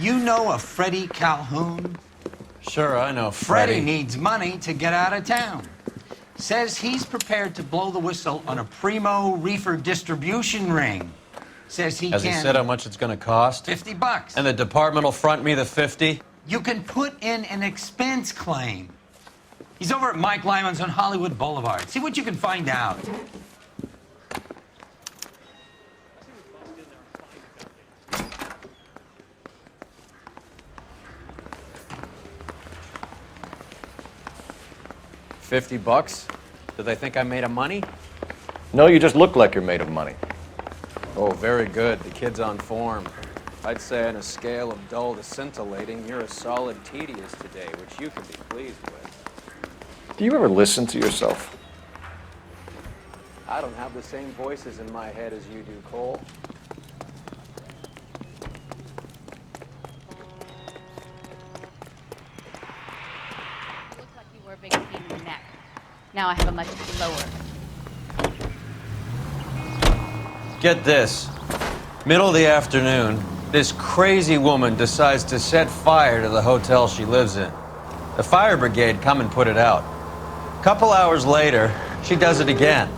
You know a Freddie Calhoun? Sure, I know Freddie needs money to get out of town. Says he's prepared to blow the whistle on a primo reefer distribution ring. Says he Has can... he said how much it's going to cost? $50. And the department will front me the 50? You can put in an expense claim. He's over at Mike Lyman's on Hollywood Boulevard. See what you can find out. $50? Do they think I'm made of money? No, you just look like you're made of money. Oh, very good. The kid's on form. I'd say on a scale of dull to scintillating, you're a solid tedious today, which you can be pleased with. Do you ever listen to yourself? I don't have the same voices in my head as you do, Cole. Looks like you were a big pain in the neck. Now I have a much lower. Get this. Middle of the afternoon, this crazy woman decides to set fire to the hotel she lives in. The fire brigade come and put it out. A couple hours later, she does it again.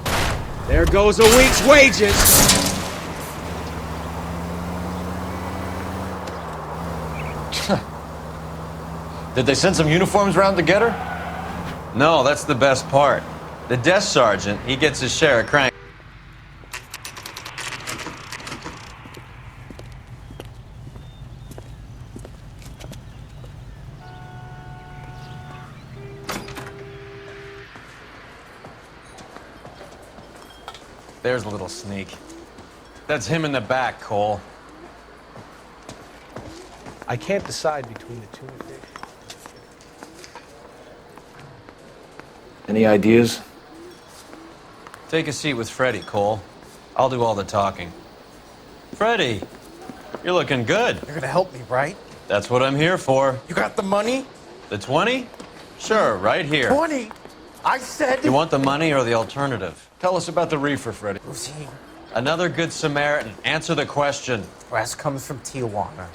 There goes a week's wages. Did they send some uniforms around to get her? No, that's the best part. The desk sergeant, he gets his share of crank. There's a little sneak. That's him in the back, Cole. I can't decide between the two of you. Any ideas? Take a seat with Freddie, Cole. I'll do all the talking. Freddie, you're looking good. You're gonna help me, right? That's what I'm here for. You got the money? The 20? Sure, right here. 20? I said... You want the money or the alternative? Tell us about the reefer, Freddie. Routine. Another good Samaritan. Answer the question. Brass comes from Tijuana.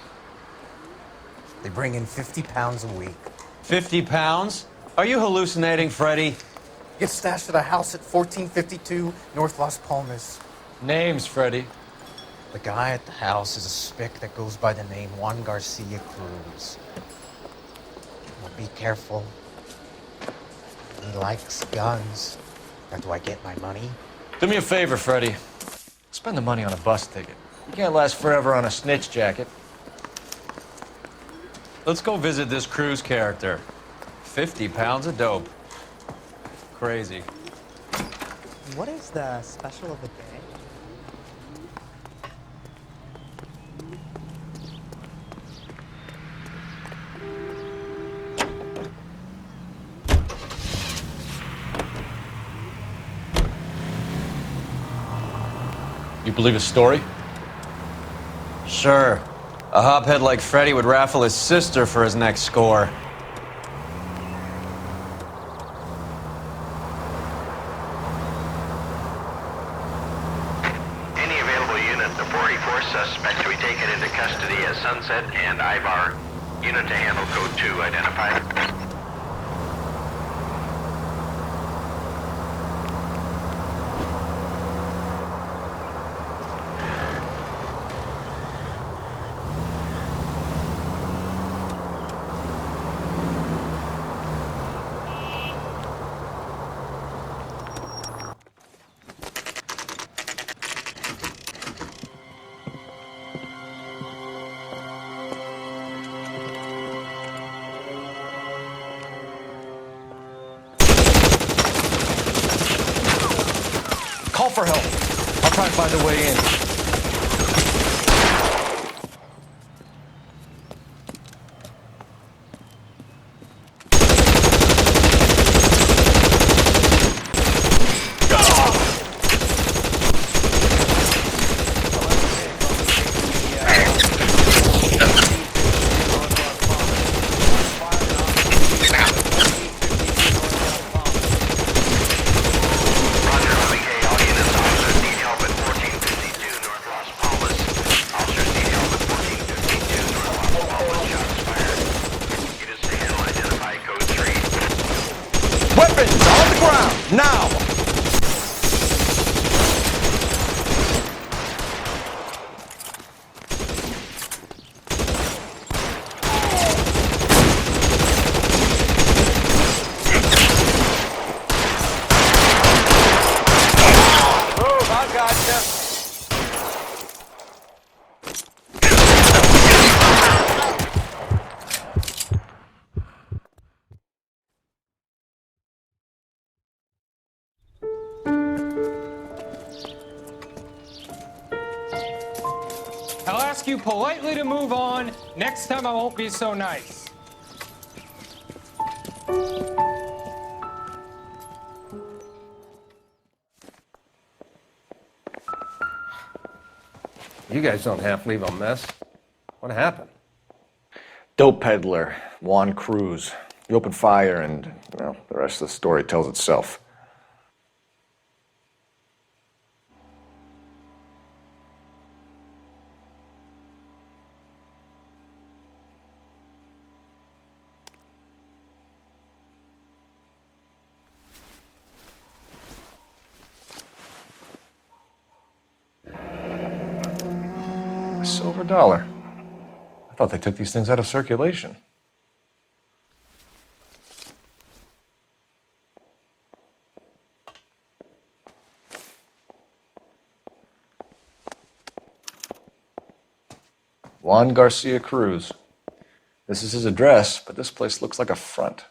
They bring in 50 pounds a week. 50 pounds? Are you hallucinating, Freddie? Gets stashed at a house at 1452 North Las Palmas. Names, Freddie. The guy at the house is a spick that goes by the name Juan Garcia Cruz. Well, be careful. He likes guns. Now, do I get my money? Do me a favor, Freddie. Spend the money on a bus ticket. You can't last forever on a snitch jacket. Let's go visit this Cruz character. 50 pounds of dope. Crazy. What is the special of the day? You believe his story? Sure. A hophead like Freddie would raffle his sister for his next score. Any available unit, the 44 suspect to be taken into custody at Sunset and Ivar. Unit to handle code 2 identified. Call for help. I'll try and find a way in. Roger, 11K, all units, officers need help at 1452. Weapons on the ground, now! Move, I gotcha. I'll ask you politely to move on. Next time I won't be so nice. You guys don't half leave a mess. What happened? Dope peddler, Juan Cruz. He opened fire and, well, the rest of the story tells itself. A silver dollar. I thought they took these things out of circulation. Juan Garcia Cruz. This is his address, but this place looks like a front.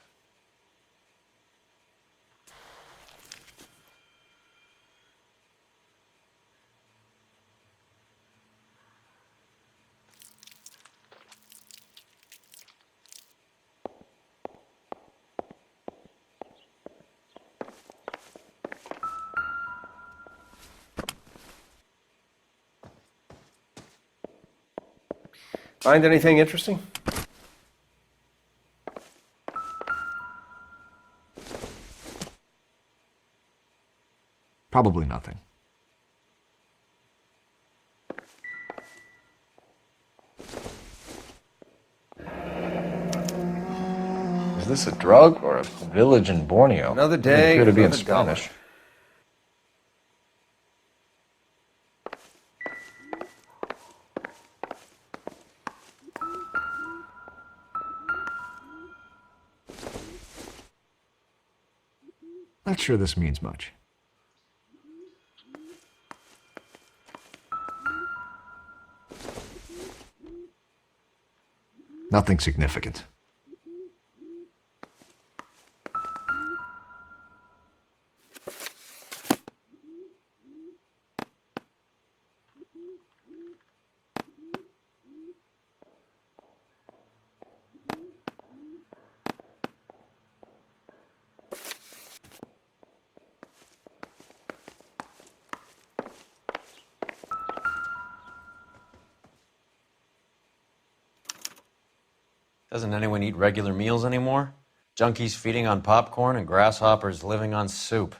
Find anything interesting? Probably nothing. Is this a drug or a village in Borneo? Another They day, appear to be in another dollar. Spanish. Not sure this means much. Nothing significant. Doesn't anyone eat regular meals anymore? Junkies feeding on popcorn and grasshoppers living on soup.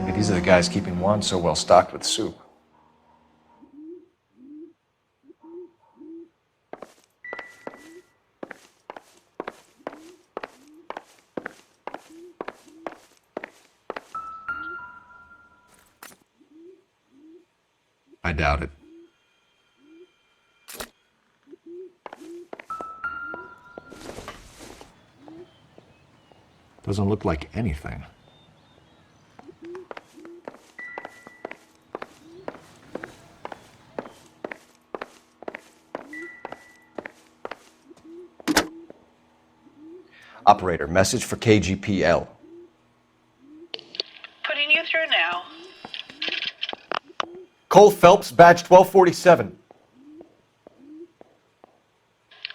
Maybe these are the guys keeping Juan so well stocked with soup. I doubt it. Doesn't look like anything. Operator, message for KGPL. Putting you through now. Cole Phelps, badge 1247.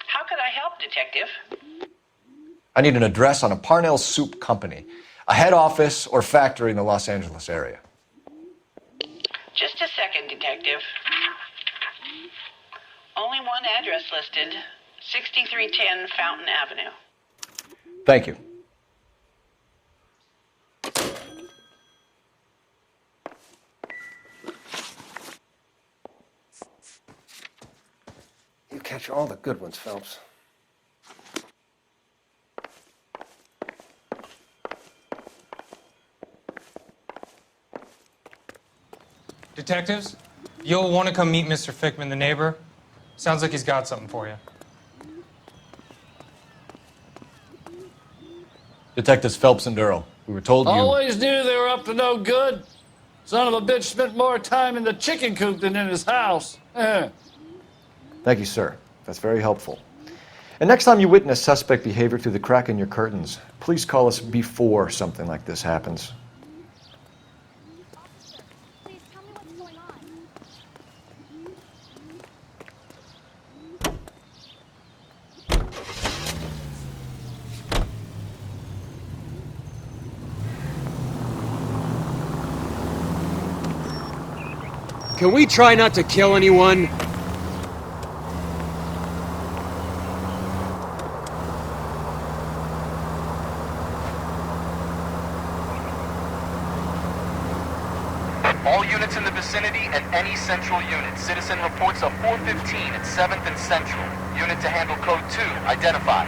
How could I help, Detective? I need an address on a Parnell Soup Company, a head office or factory in the Los Angeles area. Only one address listed. 6310 Fountain Avenue. Thank you. You catch all the good ones, Phelps. Detectives, you'll want to come meet Mr. Fickman, the neighbor. Sounds like he's got something for you. Detectives Phelps and Durrell. We were told you... Always knew they were up to no good. Son of a bitch spent more time in the chicken coop than in his house. Thank you, sir. That's very helpful. And next time you witness suspect behavior through the crack in your curtains, please call us before something like this happens. Please tell me what's going on. Can we try not to kill anyone? All units in the vicinity and any central unit. Citizen reports of 415 at 7th and Central. Unit to handle code 2. Identify.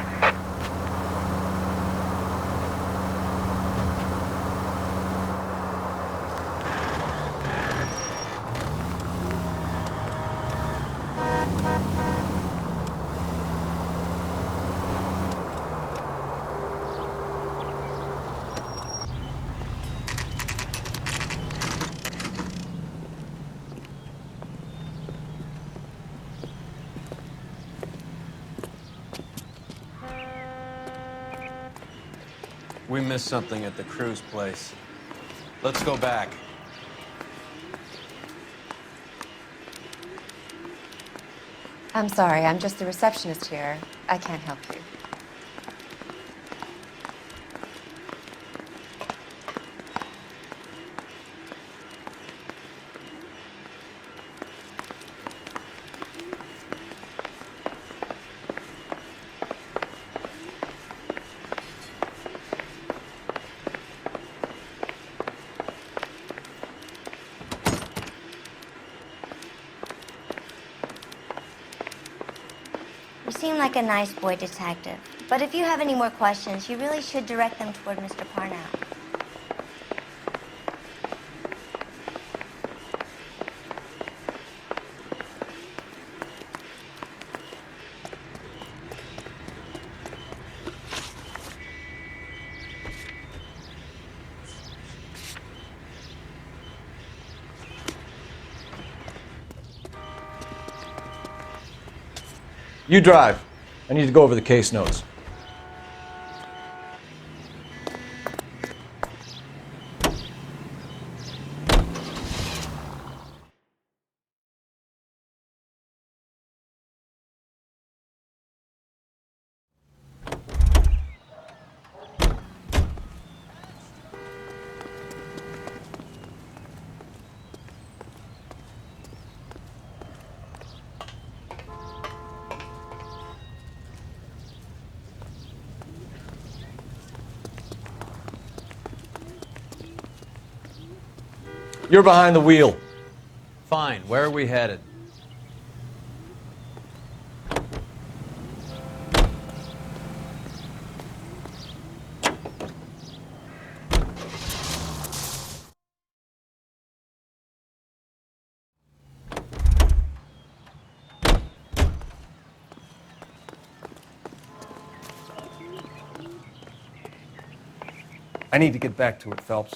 We missed something at the Cruz place. Let's go back. I'm sorry, I'm just the receptionist here. I can't help you. You seem like a nice boy, detective. But if you have any more questions, you really should direct them toward Mr. Parnell. You drive. I need to go over the case notes. You're behind the wheel. Fine. Where are we headed? I need to get back to it, Phelps.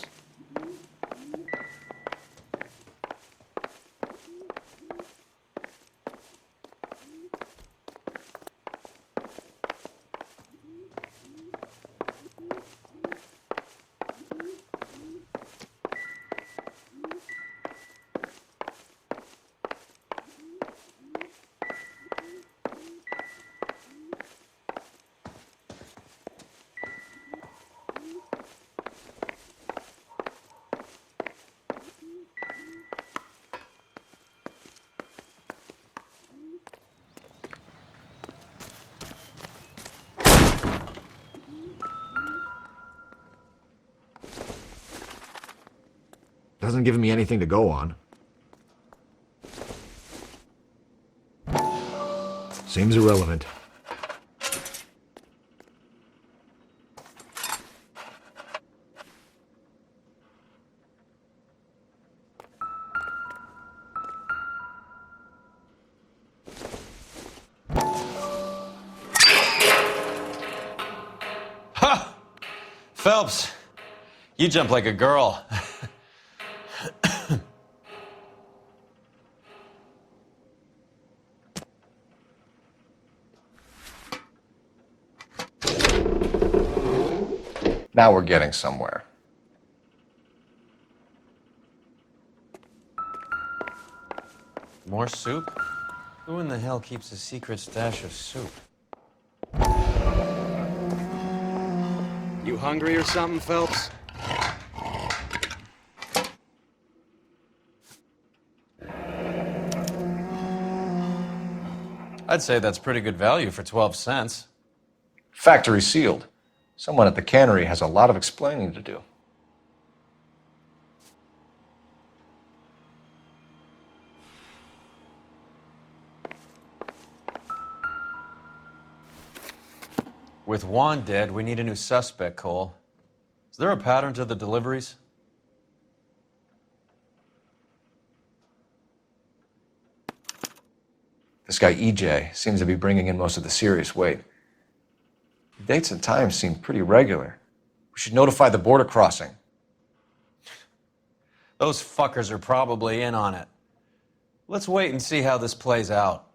Hasn't given me anything to go on. Seems irrelevant. Ha! Phelps, you jump like a girl. Now we're getting somewhere. More soup? Who in the hell keeps a secret stash of soup? You hungry or something, Phelps? I'd say that's pretty good value for 12 cents. Factory sealed. Someone at the cannery has a lot of explaining to do. With Juan dead, we need a new suspect, Cole. Is there a pattern to the deliveries? This guy EJ seems to be bringing in most of the serious weight. The dates and times seem pretty regular. We should notify the border crossing. Those fuckers are probably in on it. Let's wait and see how this plays out.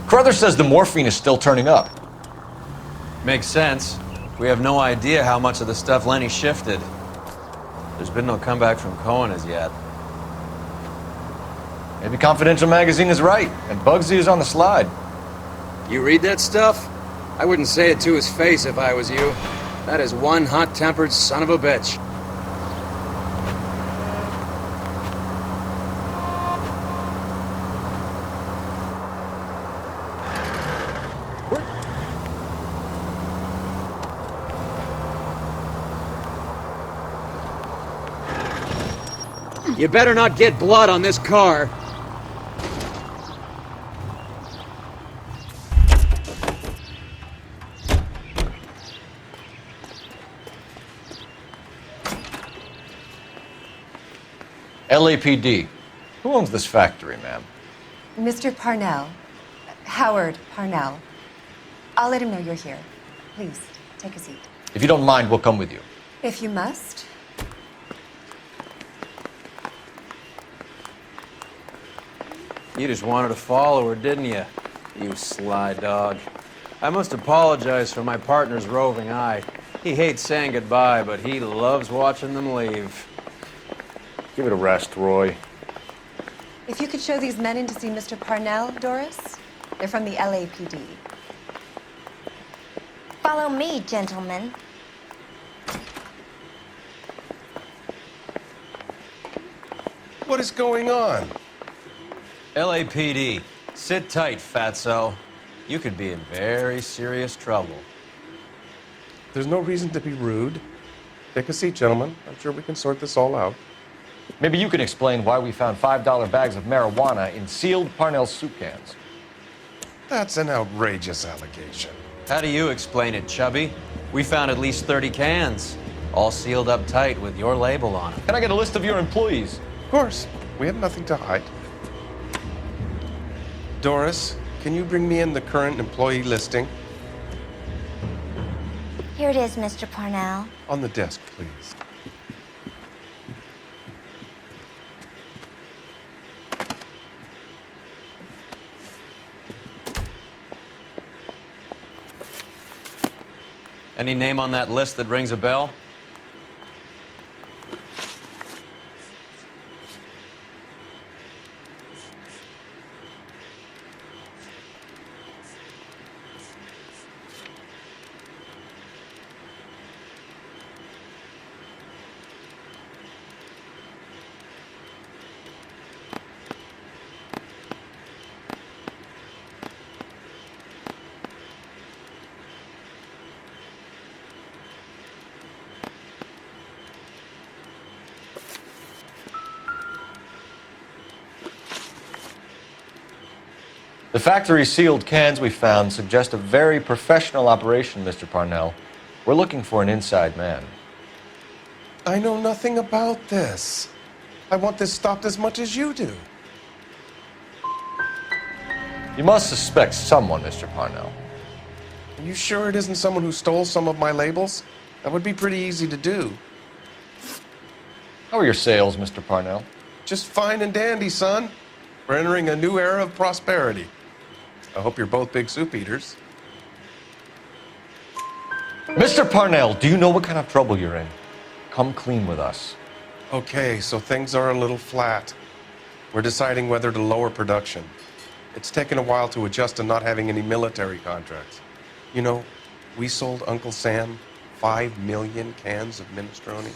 Carruthers says the morphine is still turning up. Makes sense. We have no idea how much of the stuff Lenny shifted. There's been no comeback from Cohen as yet. Maybe Confidential Magazine is right, and Bugsy is on the slide. You read that stuff? I wouldn't say it to his face if I was you. That is one hot-tempered son of a bitch. You better not get blood on this car. LAPD. Who owns this factory, ma'am? Mr. Parnell. Howard Parnell. I'll let him know you're here. Please, take a seat. If you don't mind, we'll come with you. If you must. You just wanted to follow her, didn't you? You sly dog. I must apologize for my partner's roving eye. He hates saying goodbye, but he loves watching them leave. Give it a rest, Roy. If you could show these men in to see Mr. Parnell, Doris. They're from the LAPD. Follow me, gentlemen. What is going on? LAPD, sit tight, fatso. You could be in very serious trouble. There's no reason to be rude. Take a seat, gentlemen. I'm sure we can sort this all out. Maybe you can explain why we found $5 bags of marijuana in sealed Parnell soup cans. That's an outrageous allegation. How do you explain it, Chubby? We found at least 30 cans, all sealed up tight with your label on them. Can I get a list of your employees? Of course. We have nothing to hide. Doris, can you bring me in the current employee listing? Here it is, Mr. Parnell. On the desk, please. Any name on that list that rings a bell? The factory sealed cans we found suggest a very professional operation, Mr. Parnell. We're looking for an inside man. I know nothing about this. I want this stopped as much as you do. You must suspect someone, Mr. Parnell. Are you sure it isn't someone who stole some of my labels? That would be pretty easy to do. How are your sales, Mr. Parnell? Just fine and dandy, son. We're entering a new era of prosperity. I hope you're both big soup eaters. Mr. Parnell, do you know what kind of trouble you're in? Come clean with us. Okay, so things are a little flat. We're deciding whether to lower production. It's taken a while to adjust to not having any military contracts. You know, we sold Uncle Sam 5 million cans of minestrone.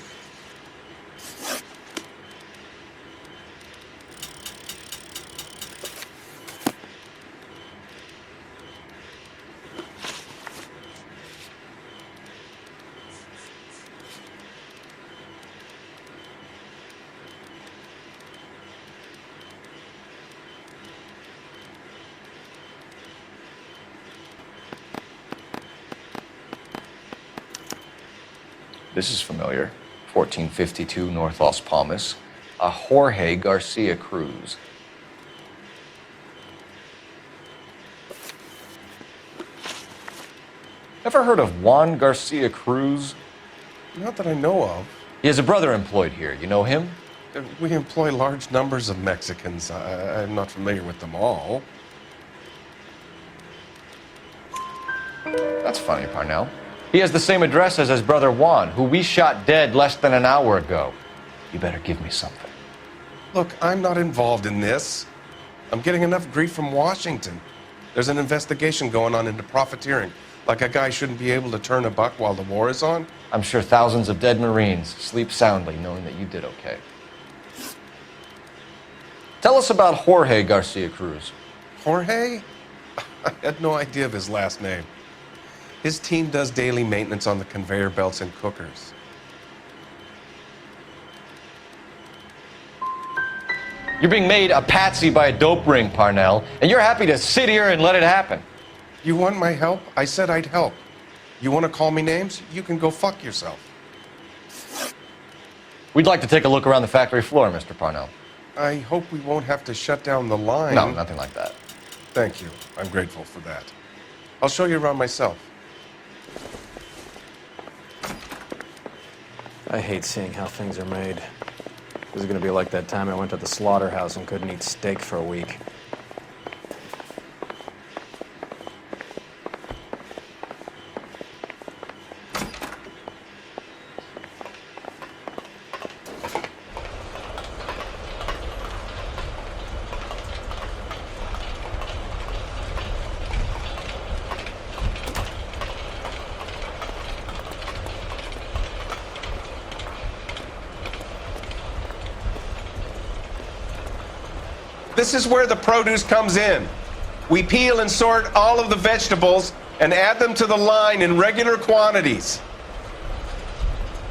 This is familiar. 1452 North Las Palmas. A Jorge Garcia Cruz. Ever heard of Juan Garcia Cruz? Not that I know of. He has a brother employed here. You know him? We employ large numbers of Mexicans. I'm not familiar with them all. That's funny, Parnell. He has the same address as his brother Juan, who we shot dead less than an hour ago. You better give me something. Look, I'm not involved in this. I'm getting enough grief from Washington. There's an investigation going on into profiteering. Like a guy shouldn't be able to turn a buck while the war is on. I'm sure thousands of dead Marines sleep soundly knowing that you did okay. Tell us about Jorge Garcia Cruz. Jorge? I had no idea of his last name. His team does daily maintenance on the conveyor belts and cookers. You're being made a patsy by a dope ring, Parnell, and you're happy to sit here and let it happen. You want my help? I said I'd help. You want to call me names? You can go fuck yourself. We'd like to take a look around the factory floor, Mr. Parnell. I hope we won't have to shut down the line. No, nothing like that. Thank you. I'm grateful for that. I'll show you around myself. I hate seeing how things are made. This is gonna be like that time I went to the slaughterhouse and couldn't eat steak for a week. This is where the produce comes in. We peel and sort all of the vegetables and add them to the line in regular quantities.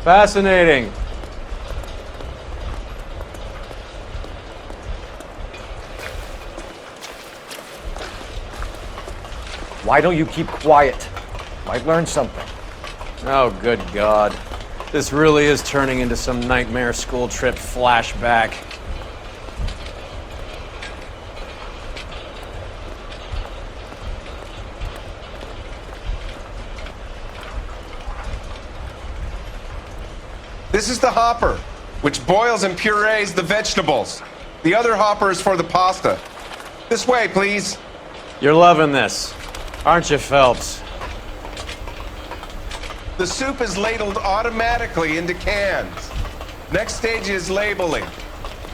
Fascinating. Why don't you keep quiet? Might learn something. Oh, good God. This really is turning into some nightmare school trip flashback. This is the hopper, which boils and purees the vegetables. The other hopper is for the pasta. This way, please. You're loving this, aren't you, Phelps? The soup is ladled automatically into cans. Next stage is labeling.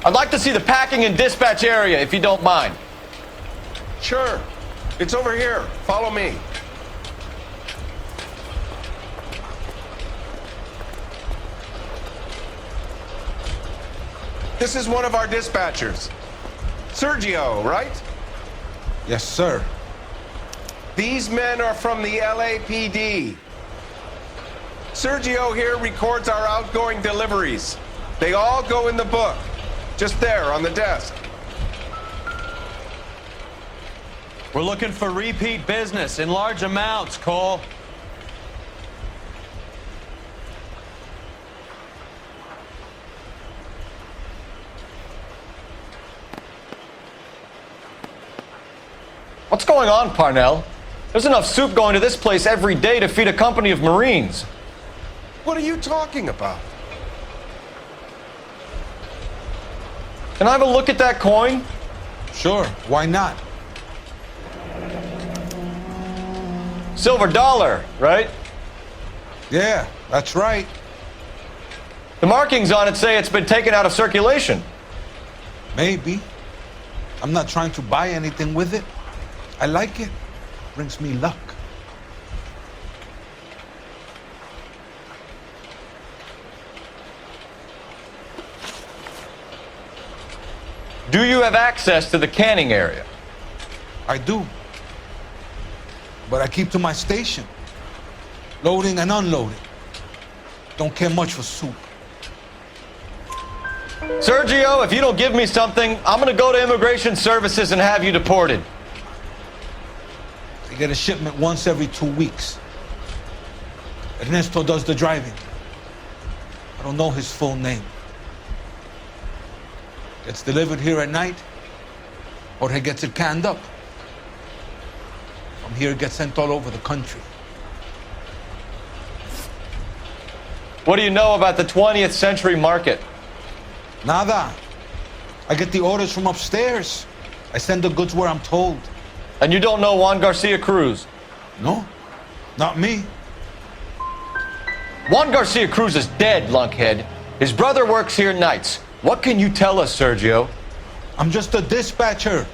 I'd like to see the packing and dispatch area, if you don't mind. Sure. It's over here. Follow me. This is one of our dispatchers. Sergio, right? Yes, sir. These men are from the LAPD. Sergio here records our outgoing deliveries. They all go in the book. Just there on the desk. We're looking for repeat business in large amounts, Cole. What's going on, Parnell? There's enough soup going to this place every day to feed a company of Marines. What are you talking about? Can I have a look at that coin? Sure, why not? Silver dollar, right? Yeah, that's right. The markings on it say it's been taken out of circulation. Maybe. I'm not trying to buy anything with it. I like it. Brings me luck. Do you have access to the canning area? I do. But I keep to my station. Loading and unloading. Don't care much for soup. Sergio, if you don't give me something, I'm gonna go to Immigration Services and have you deported. I get a shipment once every 2 weeks. Ernesto does the driving. I don't know his full name. Gets delivered here at night, or he gets it canned up. From here, it gets sent all over the country. What do you know about the 20th century market? Nada. I get the orders from upstairs. I send the goods where I'm told. And you don't know Juan Garcia Cruz? No, not me. Juan Garcia Cruz is dead, lunkhead. His brother works here nights. What can you tell us, Sergio? I'm just a dispatcher.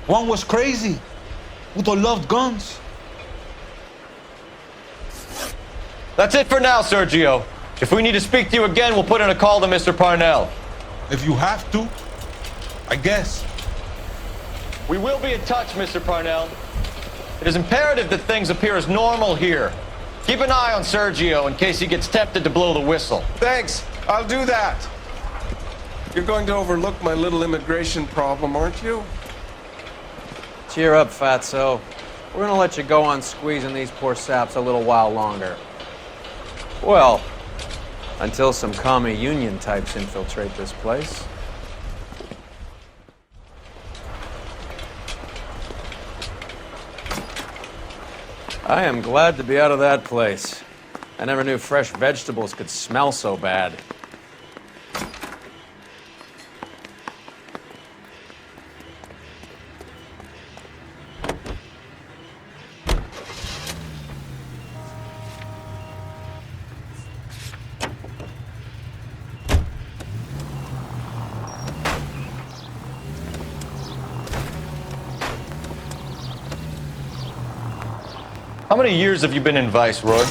Juan was crazy. Udo loved guns. That's it for now, Sergio. If we need to speak to you again, we'll put in a call to Mr. Parnell. If you have to, I guess. We will be in touch, Mr. Parnell. It is imperative that things appear as normal here. Keep an eye on Sergio in case he gets tempted to blow the whistle. Thanks. I'll do that. You're going to overlook my little immigration problem, aren't you? Cheer up, fatso. We're gonna let you go on squeezing these poor saps a little while longer. Well, until some commie union types infiltrate this place. I am glad to be out of that place. I never knew fresh vegetables could smell so bad. How many years have you been in Vice, Roy?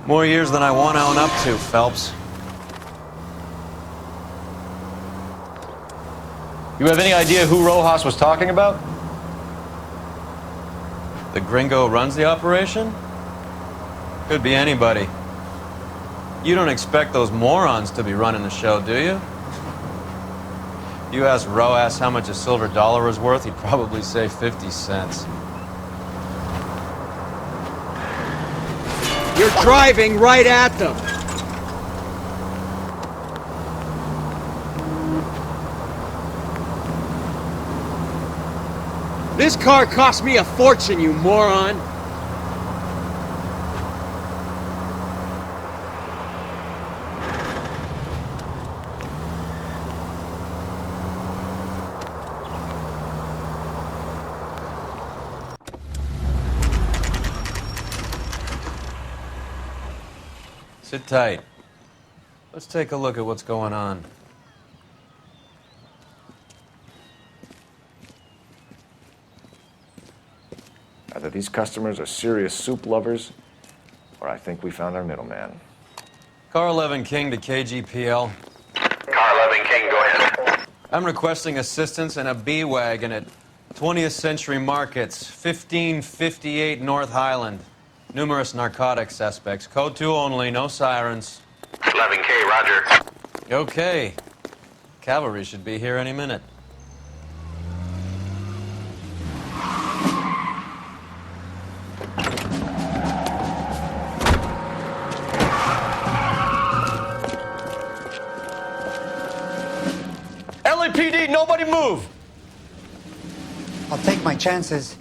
More years than I want to own up to, Phelps. You have any idea who Rojas was talking about? The gringo runs the operation? Could be anybody. You don't expect those morons to be running the show, do you? You asked Rojas how much a silver dollar was worth, he'd probably say 50 cents. You're driving right at them. This car cost me a fortune, you moron. Sit tight. Let's take a look at what's going on. Either these customers are serious soup lovers, or I think we found our middleman. Car 11 King to KGPL. Car 11 King, go ahead. I'm requesting assistance in a B-Wagon at 20th Century Markets, 1558 North Highland. Numerous narcotic suspects. Code 2 only, no sirens. 11K, roger. Okay. Cavalry should be here any minute. LAPD, nobody move! I'll take my chances.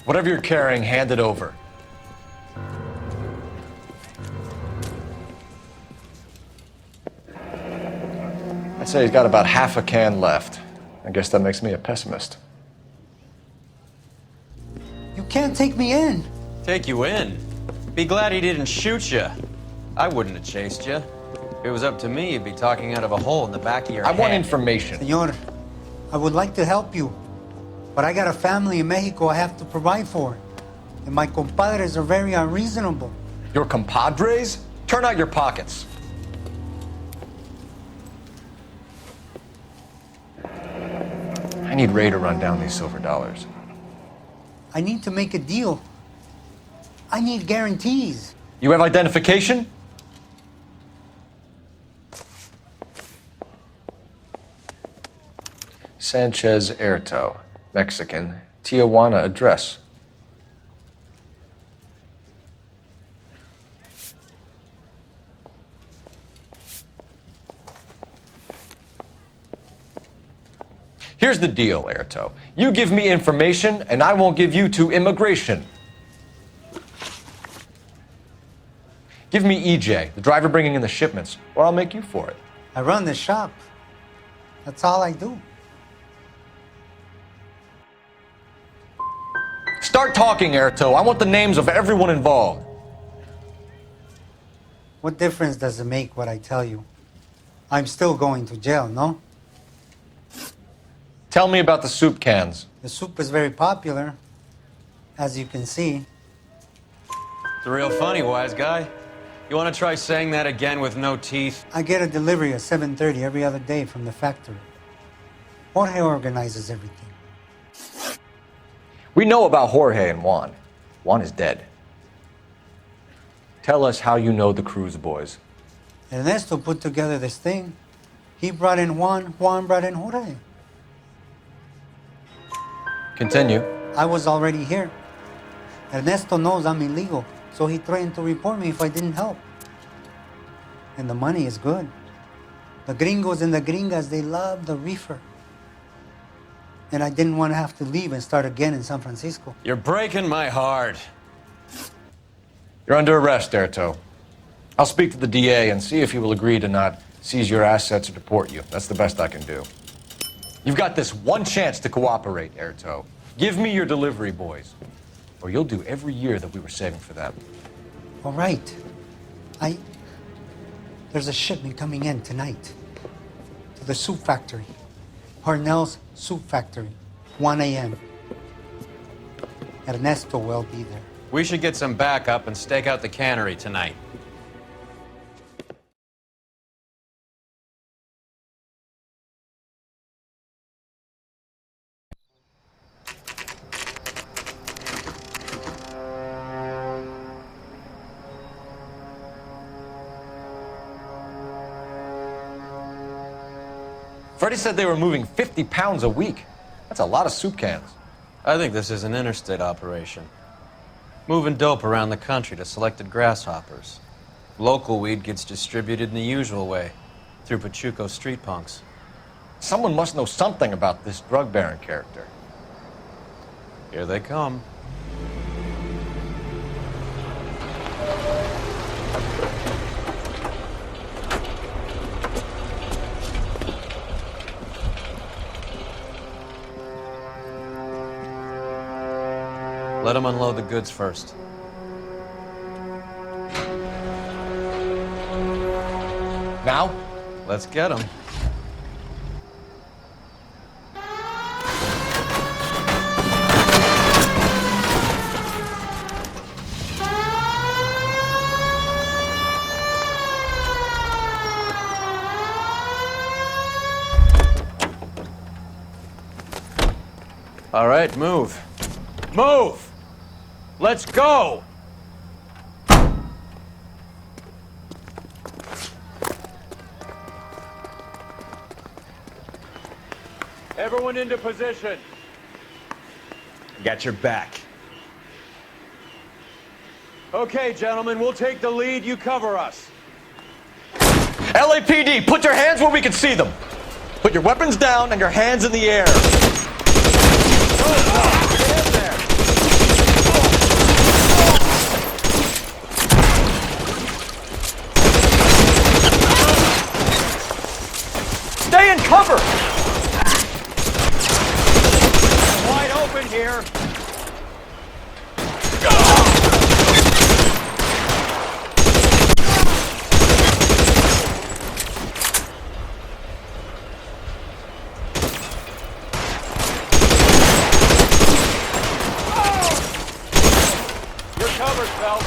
Whatever you're carrying, hand it over. I'd say he's got about half a can left. I guess that makes me a pessimist. You can't take me in. Take you in? Be glad he didn't shoot you. I wouldn't have chased you. If it was up to me, you'd be talking out of a hole in the back of your head. I want information. Senor, I would like to help you, but I got a family in Mexico I have to provide for. And my compadres are very unreasonable. Your compadres? Turn out your pockets. I need Ray to run down these silver dollars. I need to make a deal. I need guarantees. You have identification? Sanchez Erto, Mexican, Tijuana address. Here's the deal, Erto. You give me information, and I won't give you to immigration. Give me EJ, the driver bringing in the shipments, or I'll make you for it. I run the shop. That's all I do. Start talking, Erto. I want the names of everyone involved. What difference does it make what I tell you? I'm still going to jail, no? Tell me about the soup cans. The soup is very popular, as you can see. It's real funny, wise guy. You want to try saying that again with no teeth? I get a delivery at 7:30 every other day from the factory. Jorge organizes everything. We know about Jorge and Juan. Juan is dead. Tell us how you know the Cruz boys. Ernesto put together this thing. He brought in Juan, Juan brought in Jorge. Continue. I was already here. Ernesto knows I'm illegal, so he threatened to report me if I didn't help. And the money is good. The gringos and the gringas, they love the reefer. And I didn't want to have to leave and start again in San Francisco. You're breaking my heart. You're under arrest, Erto. I'll speak to the DA and see if he will agree to not seize your assets or deport you. That's the best I can do. You've got this one chance to cooperate, Erto. Give me your delivery boys, or you'll do every year that we were saving for them. All right. There's a shipment coming in tonight to the soup factory. Parnell's Soup Factory, 1 a.m. Ernesto will be there. We should get some backup and stake out the cannery tonight. Freddie said they were moving 50 pounds a week. That's a lot of soup cans. I think this is an interstate operation. Moving dope around the country to selected grasshoppers. Local weed gets distributed in the usual way, through Pachuco street punks. Someone must know something about this drug baron character. Here they come. Let them unload the goods first. Now? Let's get them. All right, move. Move! Let's go! Everyone into position. Got your back. Okay, gentlemen, we'll take the lead. You cover us. LAPD, put your hands where we can see them. Put your weapons down and your hands in the air. Get in there. Stay in cover! Wide open here. You're covered, Phelps.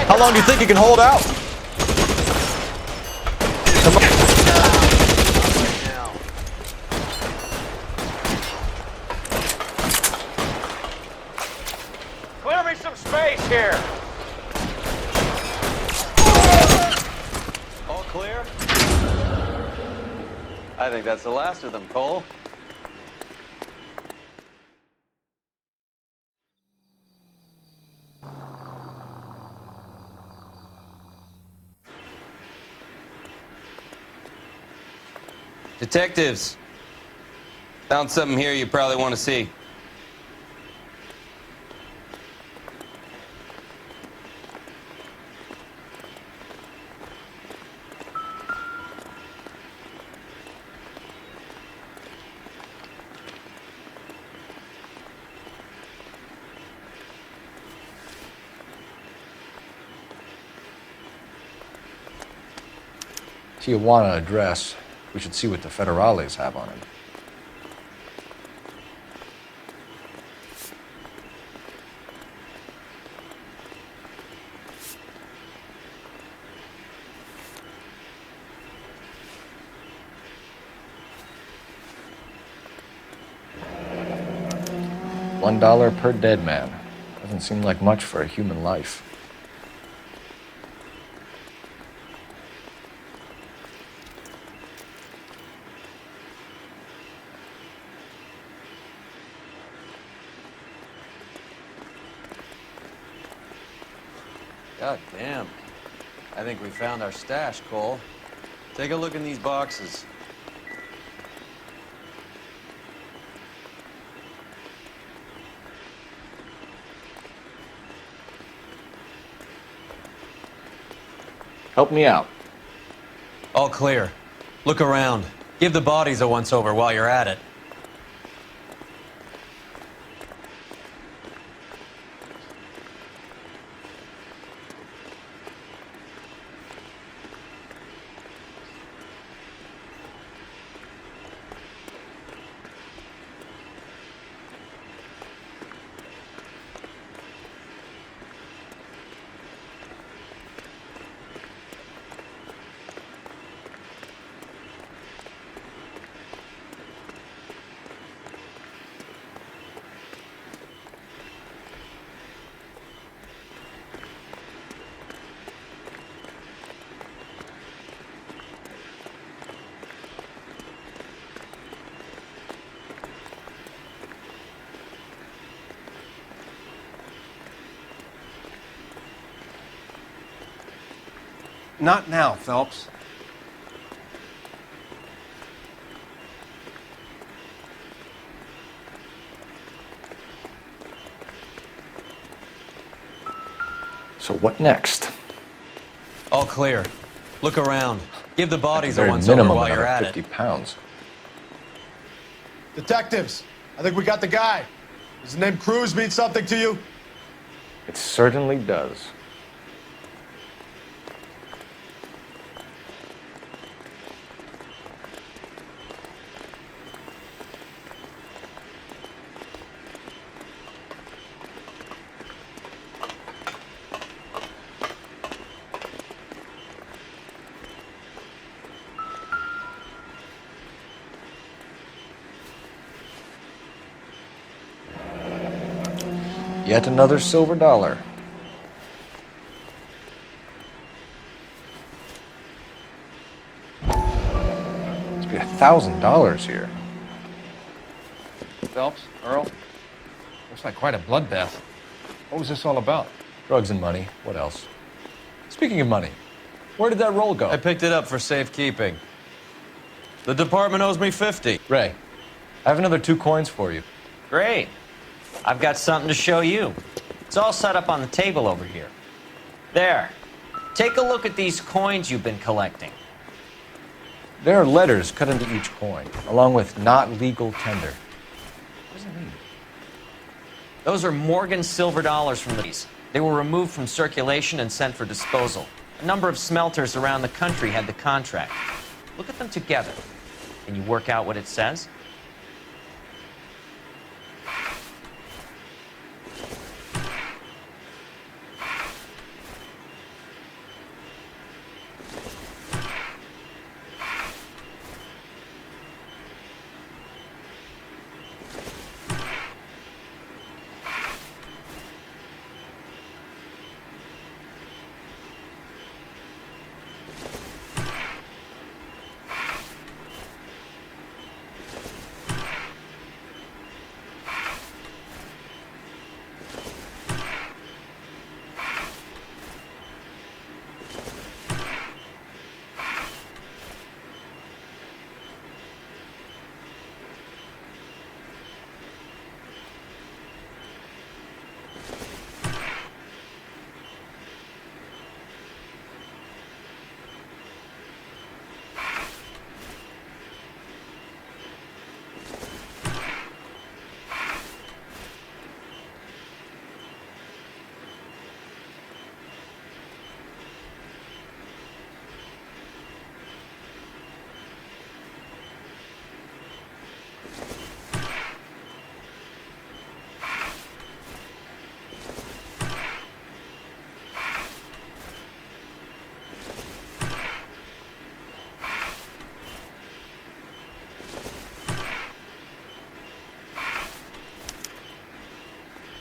How long do you think you can hold out? Clear me some space here. All clear? I think that's the last of them, Cole. Detectives, found something here you probably want to see. Tijuana address. We should see what the federales have on it. $1 per dead man. Doesn't seem like much for a human life. God damn. I think we found our stash, Cole. Take a look in these boxes. Help me out. All clear. Look around. Give the bodies a once-over while you're at it. Not now, Phelps. So what next? All clear. Look around. Give the bodies a Very once over minimum while you're another at 50 it. pounds. Detectives, I think we got the guy. Does the name Cruz mean something to you? It certainly does. Yet another silver dollar. Must be $1,000 here. Phelps, Earl, looks like quite a bloodbath. What was this all about? Drugs and money. What else? Speaking of money, where did that roll go? I picked it up for safekeeping. The department owes me 50. Ray, I have another 2 coins for you. Great. I've got something to show you. It's all set up on the table over here. There. Take a look at these coins you've been collecting. There are letters cut into each coin, along with not legal tender. What does it mean? Those are Morgan silver dollars from these. They were removed from circulation and sent for disposal. A number of smelters around the country had the contract. Look at them together. Can you work out what it says?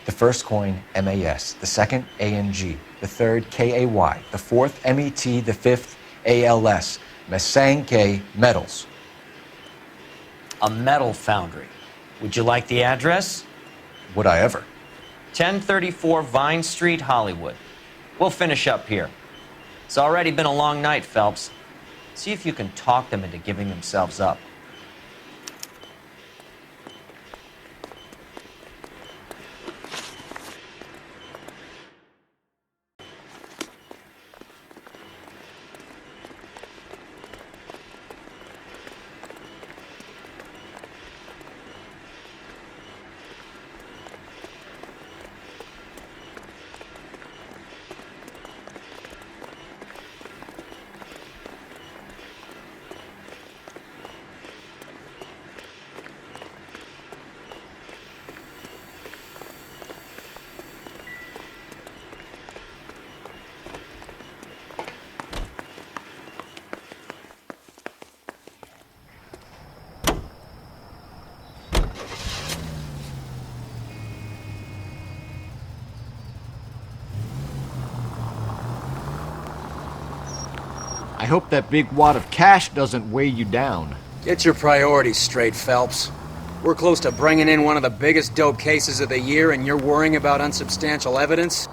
The first coin, MAS. The second, ANG. The third, KAY. The fourth, MET. The fifth, ALS. Masanke Metals. A metal foundry. Would you like the address? Would I ever? 1034 Vine Street, Hollywood. We'll finish up here. It's already been a long night, Phelps. See if you can talk them into giving themselves up. I hope that big wad of cash doesn't weigh you down. Get your priorities straight, Phelps. We're close to bringing in one of the biggest dope cases of the year, and you're worrying about unsubstantial evidence?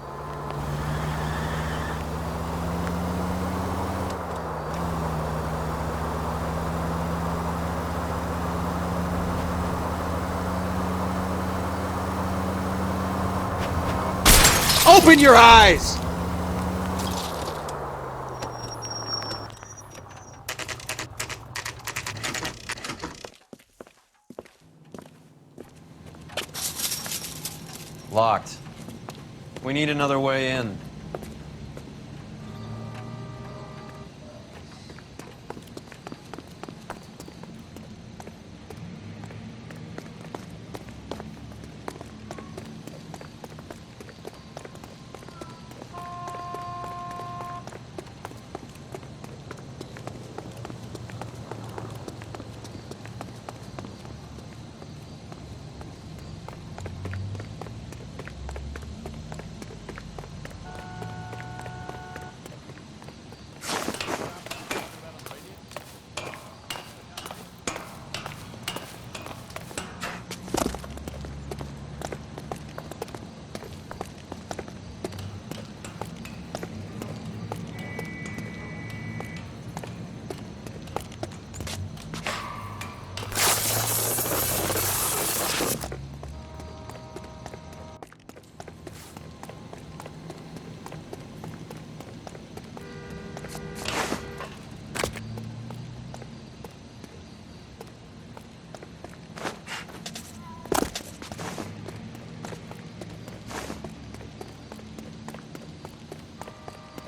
Open your eyes! Locked. We need another way in.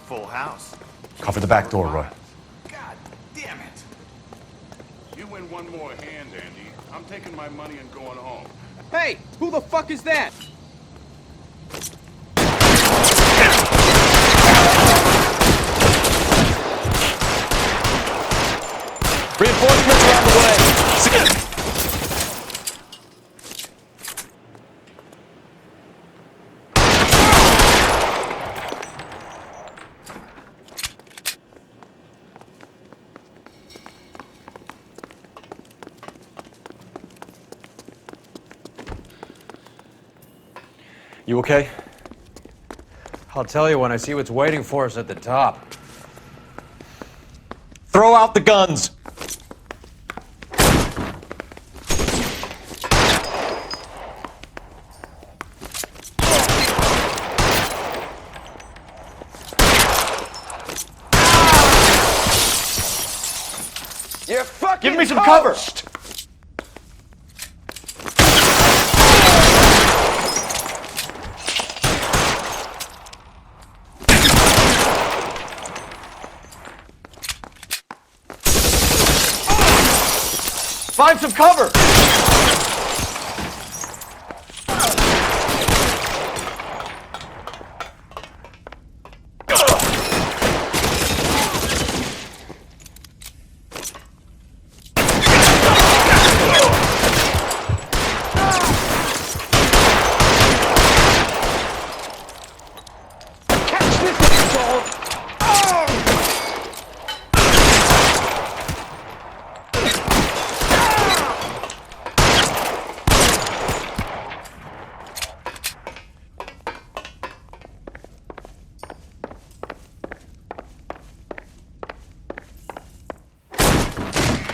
Full house. Cover the back door, Roy. God damn it! You win one more hand, Andy. I'm taking my money and going home. Hey, who the fuck is that? Reinforcements are on the way. You okay? I'll tell you when I see what's waiting for us at the top. Throw out the guns! You're fucking Give me some cover! Find some cover!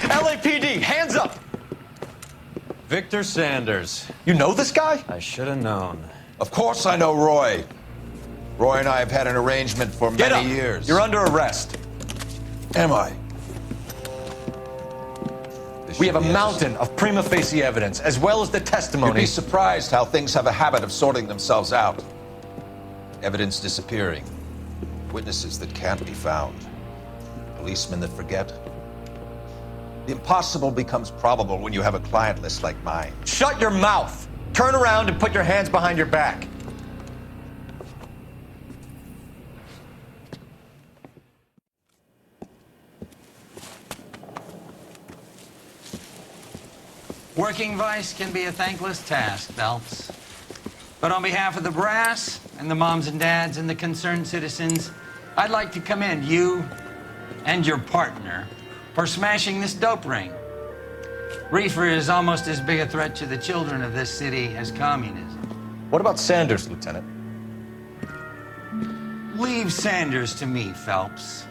LAPD, hands up! Victor Sanders. You know this guy? I should have known. Of course I know Roy. Roy and I have had an arrangement for Get many up. years. You're under arrest. Am I? We have a mountain of prima facie evidence, as well as the You'd testimony. be surprised how things have a habit of sorting themselves out. Evidence disappearing. Witnesses that can't be found. Policemen that forget. The impossible becomes probable when you have a client list like mine. Shut your mouth! Turn around and put your hands behind your back. Working vice can be a thankless task, Phelps. But on behalf of the brass and the moms and dads and the concerned citizens, I'd like to commend you and your partner for smashing this dope ring. Reefer is almost as big a threat to the children of this city as communism. What about Sanders, Lieutenant? Leave Sanders to me, Phelps.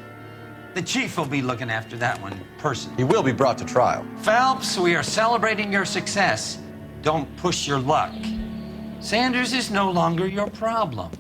The chief will be looking after that one personally. He will be brought to trial. Phelps, we are celebrating your success. Don't push your luck. Sanders is no longer your problem.